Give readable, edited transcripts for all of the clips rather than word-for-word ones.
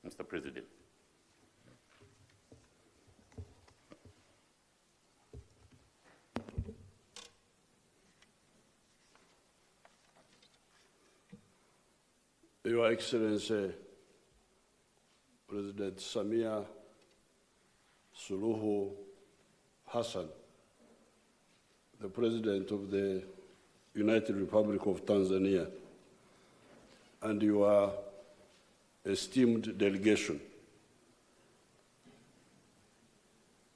Mr. President. Your Excellency, President Samia Suluhu Hassan, the President of the United Republic of Tanzania, and your esteemed delegation,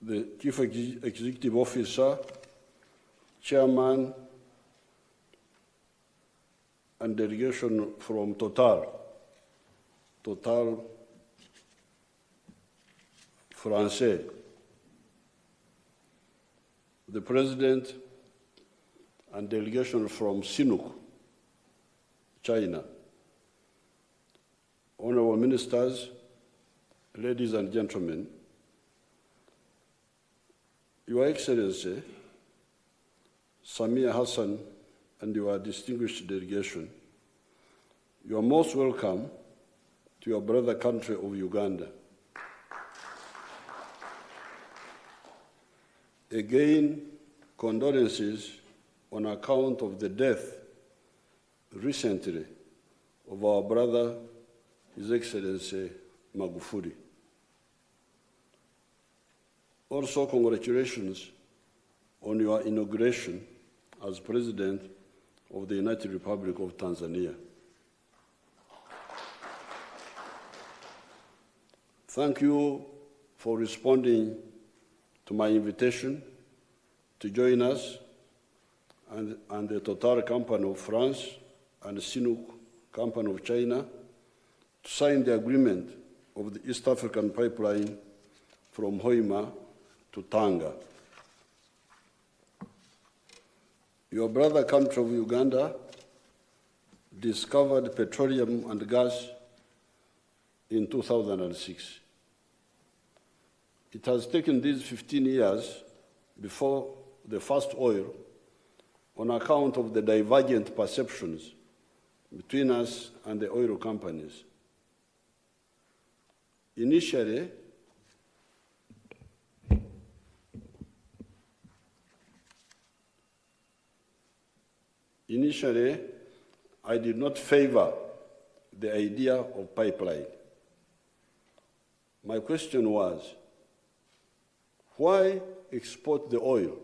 the Chief Executive Officer, Chairman, and delegation from Total Français, the President and delegation from Sinuk, China, honorable ministers, ladies and gentlemen, Your Excellency, Samia Hassan, and your distinguished delegation, you are most welcome to your brother country of Uganda. Again, condolences on account of the death recently of our brother, His Excellency Magufuli. Also, congratulations on your inauguration as President of the United Republic of Tanzania. Thank you for responding to my invitation to join us and the Total Company of France and the Sinuk Company of China to sign the agreement of the East African pipeline from Hoima to Tanga. Your brother country of Uganda discovered petroleum and gas in 2006. It has taken these 15 years before the first oil on account of the divergent perceptions between us and the oil companies. Initially, I did not favor the idea of pipeline. My question was, why export the oil?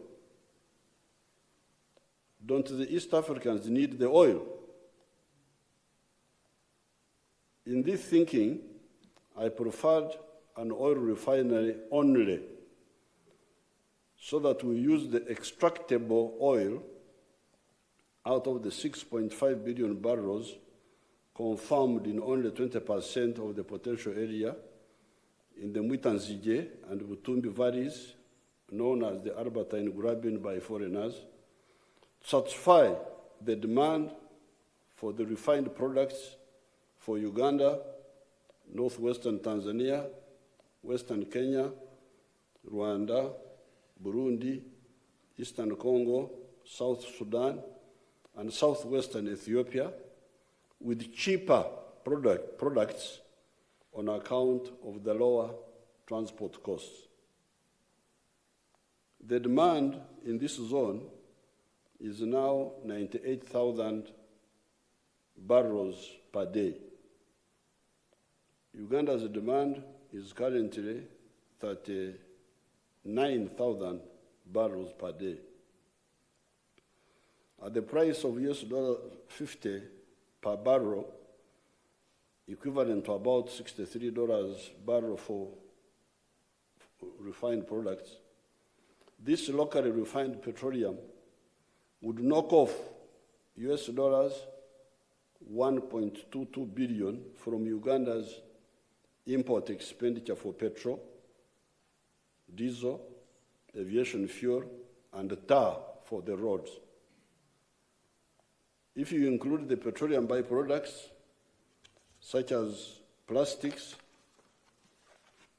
Don't the East Africans need the oil? In this thinking, I preferred an oil refinery only, so that we use the extractable oil out of the 6.5 billion barrels confirmed in only 20% of the potential area in the Mwitanzige and Butumbi valleys, known as the Albertine Graben by foreigners, to satisfy the demand for the refined products for Uganda, northwestern Tanzania, western Kenya, Rwanda, Burundi, eastern Congo, South Sudan, and southwestern Ethiopia, with cheaper products on account of the lower transport costs. The demand in this zone is now 98,000 barrels per day. Uganda's demand is currently 39,000 barrels per day. At the price of $50 per barrel, equivalent to about $63 barrel for refined products, this locally refined petroleum would knock off $1.22 billion from Uganda's import expenditure for petrol, diesel, aviation fuel, and tar for the roads. If you include the petroleum byproducts, such as plastics,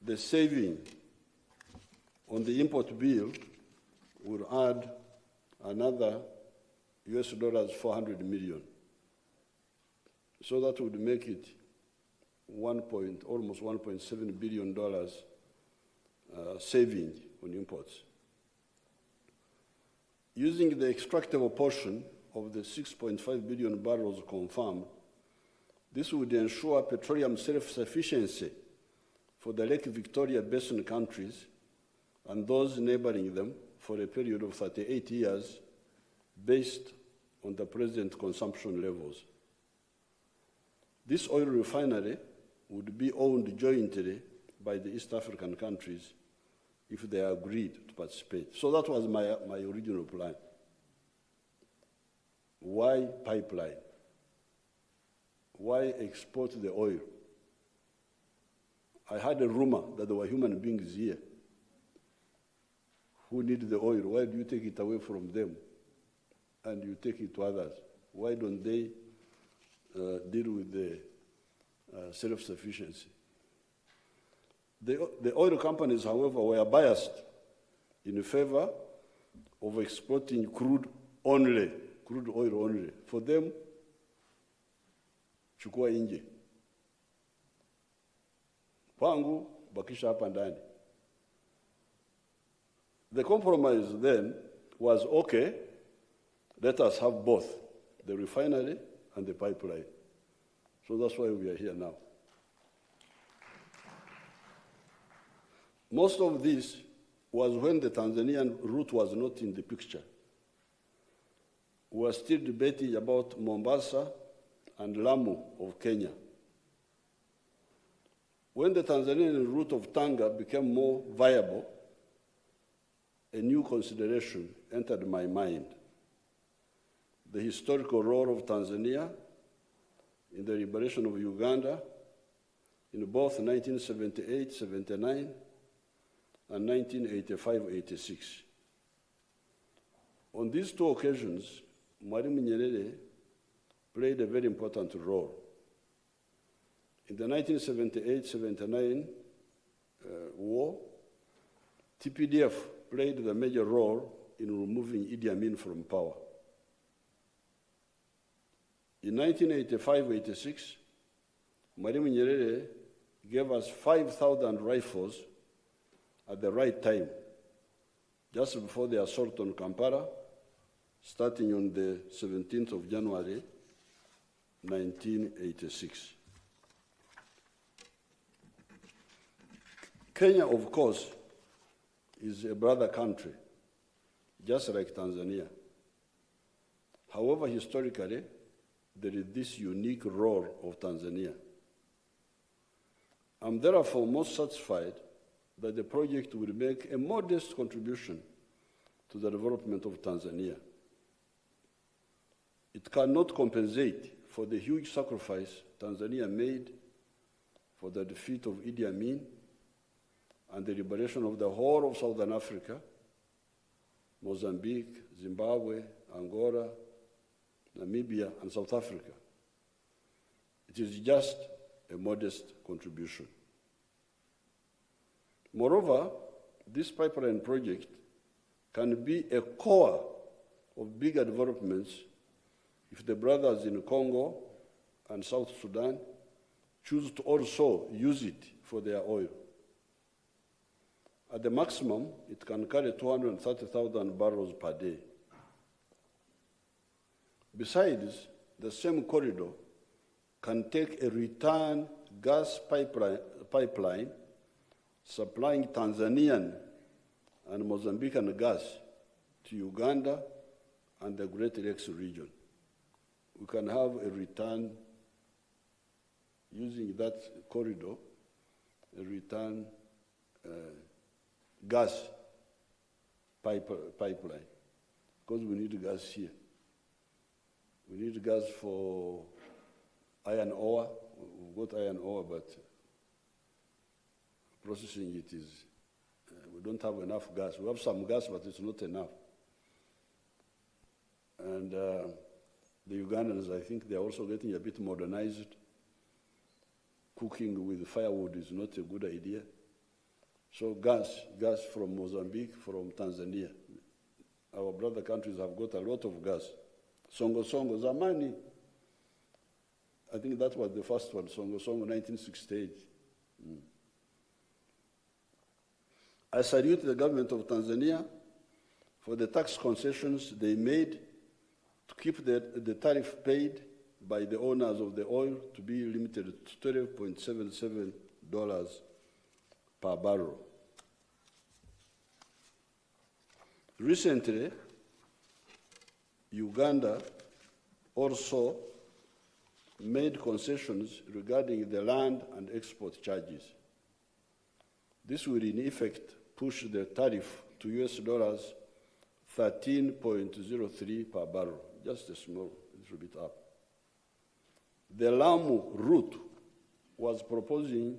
the saving on the import bill will add another $400 million. So that would make it almost $1.7 billion saving on imports. Using the extractable portion of the 6.5 billion barrels confirmed, this would ensure petroleum self-sufficiency for the Lake Victoria Basin countries and those neighboring them for a period of 38 years based on the present consumption levels. This oil refinery would be owned jointly by the East African countries if they agreed to participate. So that was my original plan. Why pipeline? Why export the oil? I had a rumor that there were human beings here who need the oil. Why do you take it away from them and you take it to others? Why don't they deal with the self-sufficiency? The oil companies, however, were biased in favor of exporting crude oil only. For them, chukua nje. Pangu, bakisha hapa ndani. The compromise then was, okay, let us have both, the refinery and the pipeline. So that's why we are here now. Most of this was when the Tanzanian route was not in the picture. We were still debating about Mombasa and Lamu of Kenya. When the Tanzanian route of Tanga became more viable, a new consideration entered my mind: the historical role of Tanzania in the liberation of Uganda in both 1978-79 and 1985-86. On these two occasions, Mwalimu Nyerere played a very important role. In the 1978-79 war, TPDF played the major role in removing Idi Amin from power. In 1985-86, Mwalimu Nyerere gave us 5,000 rifles at the right time, just before the assault on Kampala, starting on the 17th of January, 1986. Kenya, of course, is a brother country, just like Tanzania. However, historically, there is this unique role of Tanzania. I'm therefore most satisfied that the project will make a modest contribution to the development of Tanzania. It cannot compensate for the huge sacrifice Tanzania made for the defeat of Idi Amin and the liberation of the whole of Southern Africa, Mozambique, Zimbabwe, Angola, Namibia, and South Africa. It is just a modest contribution. Moreover, this pipeline project can be a core of bigger developments if the brothers in Congo and South Sudan choose to also use it for their oil. At the maximum, it can carry 230,000 barrels per day. Besides, the same corridor can take a return gas pipeline supplying Tanzanian and Mozambican gas to Uganda and the Great Lakes region. We can have a return, using that corridor, a return gas pipeline, because we need gas here. We need gas for iron ore. We've got iron ore, but processing it is, we don't have enough gas. We have some gas, but it's not enough. And the Ugandans, I think they're also getting a bit modernized. Cooking with firewood is not a good idea. So gas from Mozambique, from Tanzania. Our brother countries have got a lot of gas. Songo Zamani, I think that was the first one, song 1968. I salute the government of Tanzania for the tax concessions they made to keep the tariff paid by the owners of the oil to be limited to $12.77 per barrel. Recently, Uganda also made concessions regarding the land and export charges. This will in effect push the tariff to US $13.03 per barrel, just a small little bit up. The Lamu route was proposing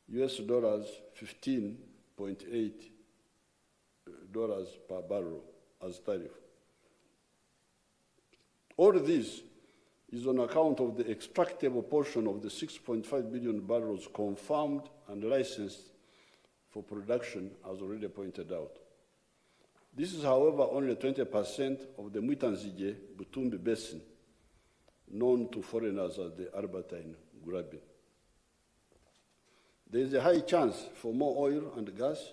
US $15.8 per barrel as tariff. All this is on account of the extractable portion of the 6.5 billion barrels confirmed and licensed for production, as already pointed out. This is, however, only 20% of the Mwitanzige-Butumbi Basin, known to foreigners as the Albertine Graben. There is a high chance for more oil and gas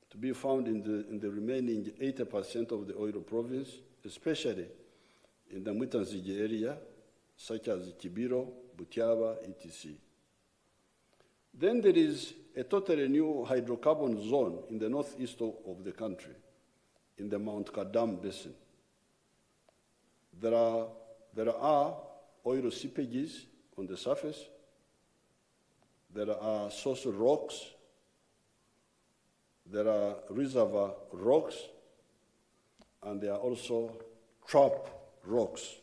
to be found in the remaining 80% of the oil province, especially in the Mwitanzige area, such as Kibiro, Butiaba, etc. Then there is a totally new hydrocarbon zone in the northeast of the country, in the Mount Kadam Basin. There are oil seepages on the surface. There are source rocks. There are reservoir rocks. And there are also trap rocks,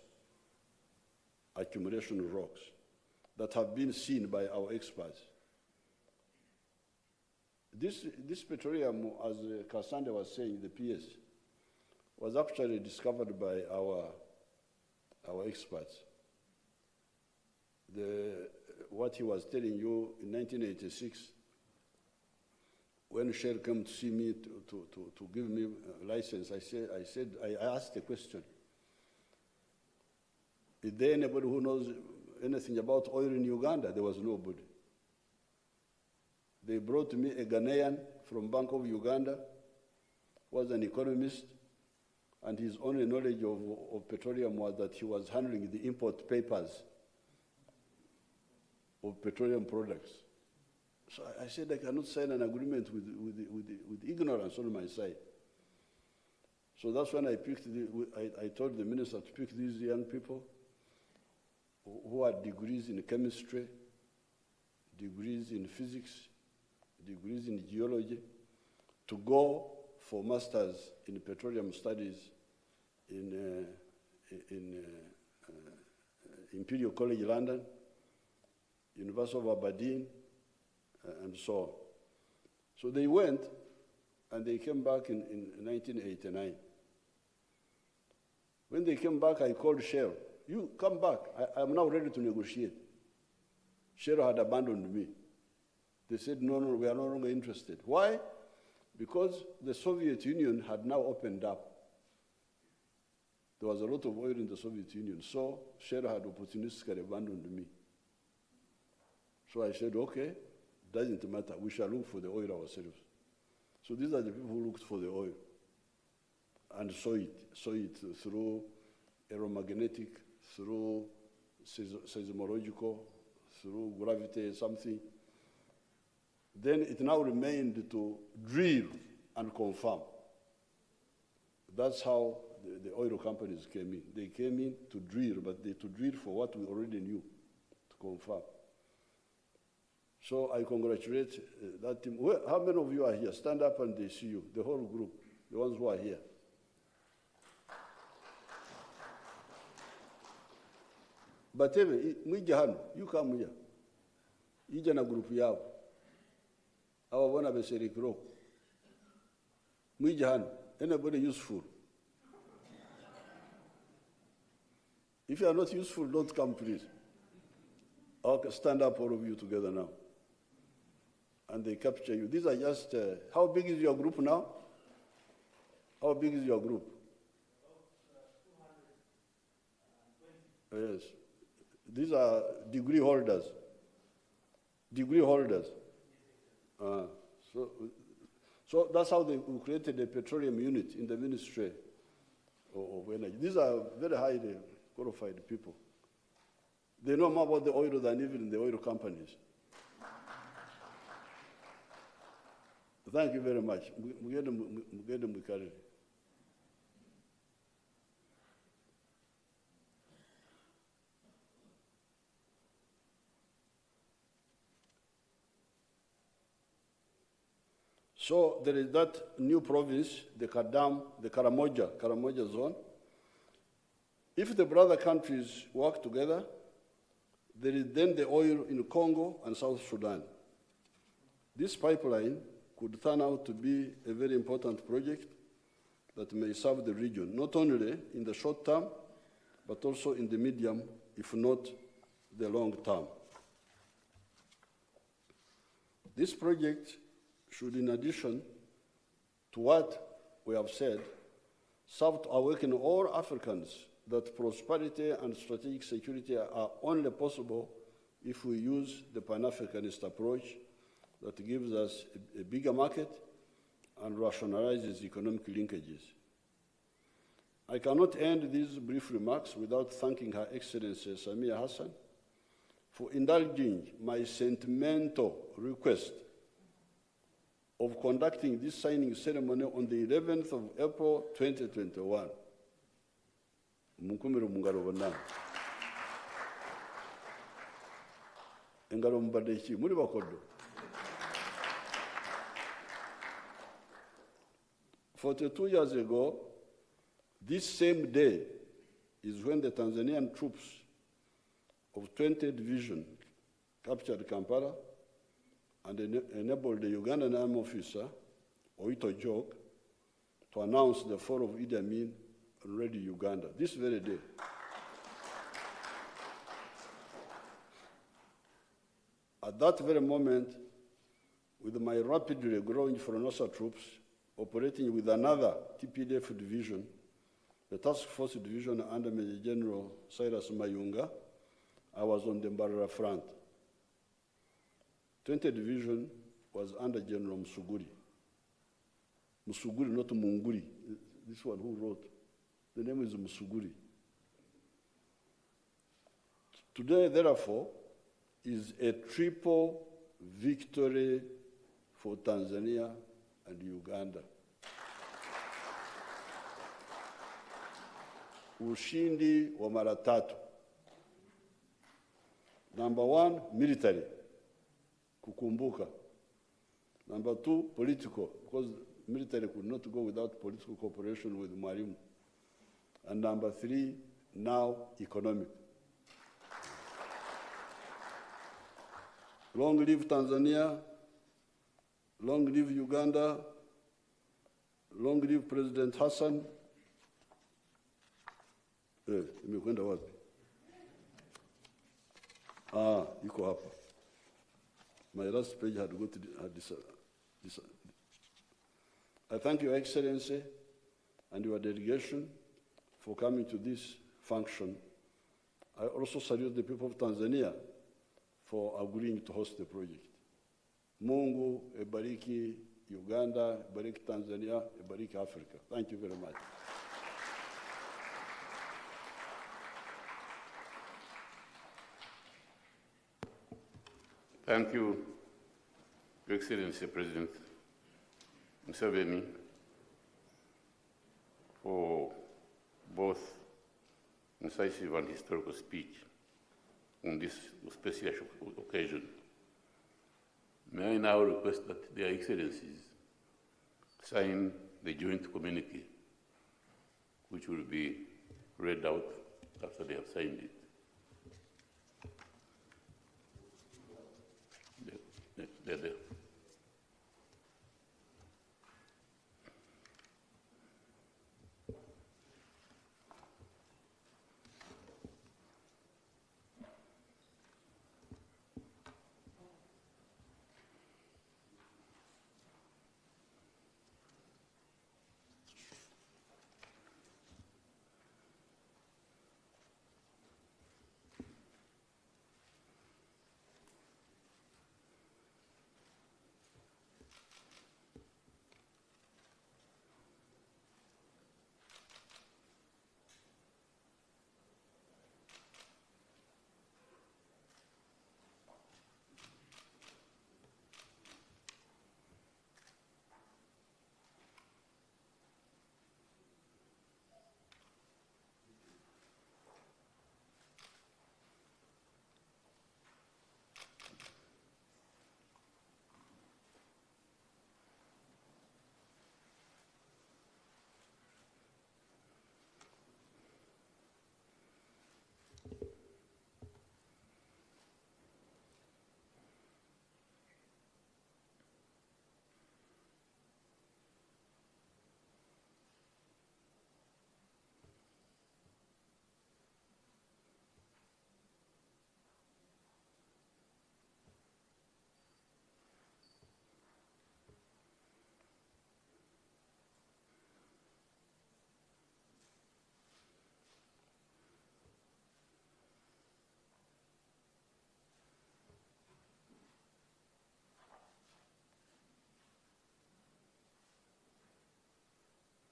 accumulation rocks, that have been seen by our experts. This petroleum, as Kasande was saying, the PS, was actually discovered by our experts. What he was telling you in 1986, when Shell came to see me to give me a license, I asked a question. Is there anybody who knows anything about oil in Uganda? There was nobody. They brought me a Ghanaian from Bank of Uganda, who was an economist, and his only knowledge of petroleum was that he was handling the import papers of petroleum products. So I said I cannot sign an agreement with ignorance on my side. So that's when I told the minister to pick these young people who had degrees in chemistry, degrees in physics, degrees in geology, to go for masters in petroleum studies in Imperial College London, University of Aberdeen, and so on. So they went, and they came back in 1989. When they came back, I called Shell. You come back. I'm now ready to negotiate. Shell had abandoned me. They said, no, we are no longer interested. Why? Because the Soviet Union had now opened up. There was a lot of oil in the Soviet Union, so Shell had opportunistically abandoned me. So I said, okay, doesn't matter. We shall look for the oil ourselves. So these are the people who looked for the oil and saw it through aeromagnetic, through seismological, through gravity, something. Then it now remained to drill and confirm. That's how the oil companies came in. They came in to drill, but to drill for what we already knew, to confirm. So I congratulate that team. How many of you are here? Stand up and they see you, the whole group, the ones who are here. But you come here. Ija na group yao. Awa wana beserikro. Mwijahanu. Anybody useful? If you are not useful, don't come, please. Okay, stand up, all of you together now. And they capture you. These are just, how big is your group now? How big is your group? 220. Yes. These are degree holders. Degree holders. So that's how we created a petroleum unit in the Ministry of Energy. These are very highly qualified people. They know more about the oil than even the oil companies. Thank you very much. So there is that new province, the Karamoja zone. If the brother countries work together, there is then the oil in Congo and South Sudan. This pipeline could turn out to be a very important project that may serve the region, not only in the short term, but also in the medium, if not the long term. This project should, in addition to what we have said, serve to awaken all Africans that prosperity and strategic security are only possible if we use the Pan-Africanist approach that gives us a bigger market and rationalizes economic linkages. I cannot end these brief remarks without thanking Her Excellency Samia Hassan for indulging my sentimental request of conducting this signing ceremony on the 11th of April 2021. Munkumiro mungalo bonna. Engalo mbadde ki muli bakoddo. 42 years ago, this same day is when the Tanzanian troops of 20th Division captured Kampala and enabled the Ugandan army officer, Oito Jog, to announce the fall of Idi Amin and ready Uganda, this very day. At that very moment, with my rapidly growing Fronosa troops operating with another TPDF division, the Task Force Division under Major General Cyrus Mayunga, I was on the Mbarara front. 20th Division was under General Musuguri. Musuguri, not Munguri. This one who wrote. The name is Musuguri. Today, therefore, is a triple victory for Tanzania and Uganda. Ushindi wa mara tatu. Number one, military. Kukumbuka. Number two, political, because military could not go without political cooperation with Mwalimu. And number three, now economic. Long live Tanzania, long live Uganda, long live President Hassan. Imekwenda wapi? Iko hapa. My last page had got this. I thank Your Excellency and your delegation for coming to this function. I also salute the people of Tanzania for agreeing to host the project. Mungu ebariki Uganda, ebariki Tanzania, ebariki Africa. Thank you very much. Thank you, Your Excellency President Museveni, for both incisive and historical speech on this special occasion. May I now request that Their Excellencies sign the joint communique, which will be read out after they have signed it. They're there.